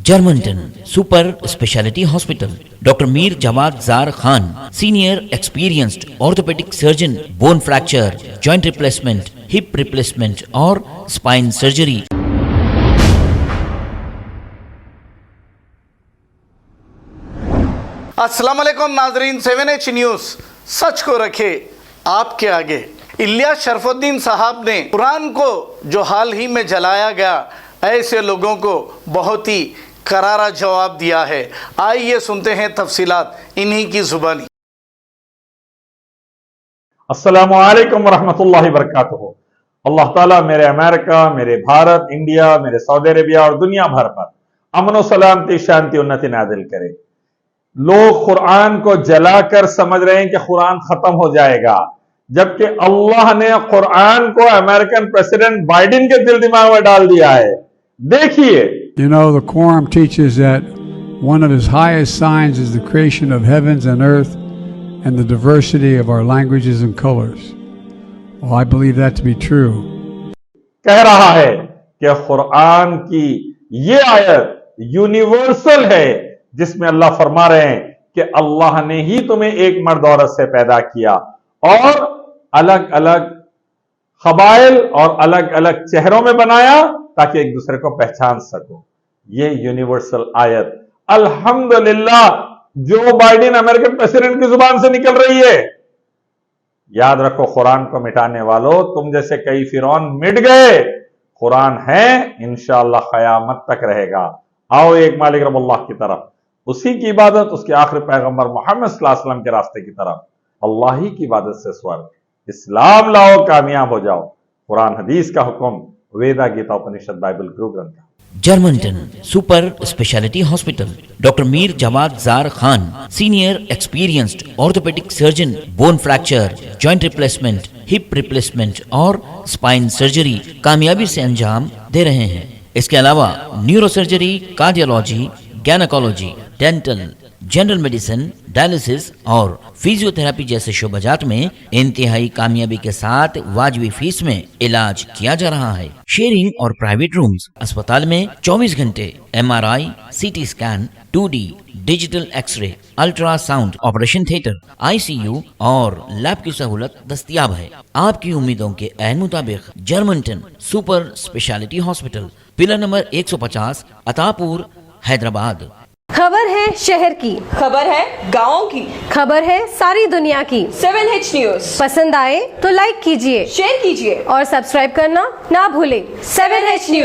جرمنٹن super speciality hospital, doctor Mir Jawad Zar Khan, senior experienced orthopaedic surgeon, bone fracture, joint replacement, hip replacement اور spine surgery. السلام علیکم ناظرین، 7H news سچ کو رکھے آپ کے آگے۔ الیاس شرف الدین صاحب نے قرآن کو جو حال ہی میں جلایا گیا، ایسے لوگوں کو بہت ہی کرارا جواب دیا ہے۔ آئیے سنتے ہیں تفصیلات انہی کی زبانی۔ السلام علیکم ورحمۃ اللہ وبرکاتہ۔ اللہ تعالیٰ میرے امریکہ، میرے بھارت، انڈیا، میرے سعودی عربیہ اور دنیا بھر پر امن و سلامتی، شانتی، انتی نازل کرے۔ لوگ قرآن کو جلا کر سمجھ رہے ہیں کہ قرآن ختم ہو جائے گا، جبکہ اللہ نے قرآن کو امریکن پریزیڈنٹ بائیڈن کے دل دماغ میں ڈال دیا ہے۔ دیکھیے، You know, the Quran teaches that one of his highest signs is the creation of heavens and earth and the diversity of our languages and colors. Well, I believe that to be true. کہہ رہا ہے کہ قرآن کی یہ آیت universal ہے، جس میں اللہ فرما رہے ہیں کہ اللہ نے ہی تمہیں ایک مرد عورت سے پیدا کیا اور الگ الگ قبائل اور الگ الگ چہروں میں بنایا تاکہ ایک دوسرے کو پہچان سکو۔ یہ یونیورسل آیت الحمدللہ جو بائیڈن امریکن پریزیڈنٹ کی زبان سے نکل رہی ہے۔ یاد رکھو، قرآن کو مٹانے والوں، تم جیسے کئی فرعون مٹ گئے، قرآن ہے انشاءاللہ قیامت تک رہے گا۔ آؤ ایک مالک رب اللہ کی طرف، اسی کی عبادت، اس کے آخری پیغمبر محمد صلی اللہ علیہ وسلم کے راستے کی طرف، اللہ ہی کی عبادت سے سورگ، اسلام لاؤ، کامیاب ہو جاؤ۔ قرآن حدیث کا حکم، Veda Gita Upanishad Bible Guru Granth. Germanton super speciality hospital, doctor Mir Jawad Zar Khan, senior experienced orthopaedic surgeon, bone fracture, joint replacement, hip replacement اور اسپائن سرجری کامیابی سے انجام دے رہے ہیں۔ اس کے علاوہ neuro surgery, cardiology, gynaecology, dental, general medicine, dialysis اور فزیو تھراپی جیسے شعبجات میں انتہائی کامیابی کے ساتھ واجبی فیس میں علاج کیا جا رہا ہے۔ شیئرنگ اور پرائیویٹ رومز، اسپتال میں 24 گھنٹے MRI، CT scan, 2D digital X ray, ultra sound, operation theatre, ICU اور لیب کی سہولت دستیاب ہے۔ آپ کی امیدوں کے عین مطابق Germanton super speciality hospital, pillar number 150، Attapur, Hyderabad. خبر ہے شہر کی، خبر ہے گاؤں کی، خبر ہے ساری دنیا کی۔ 7H نیوز پسند آئے تو لائک کیجئے، شیئر کیجئے اور سبسکرائب کرنا نہ بھولیں۔ 7H news.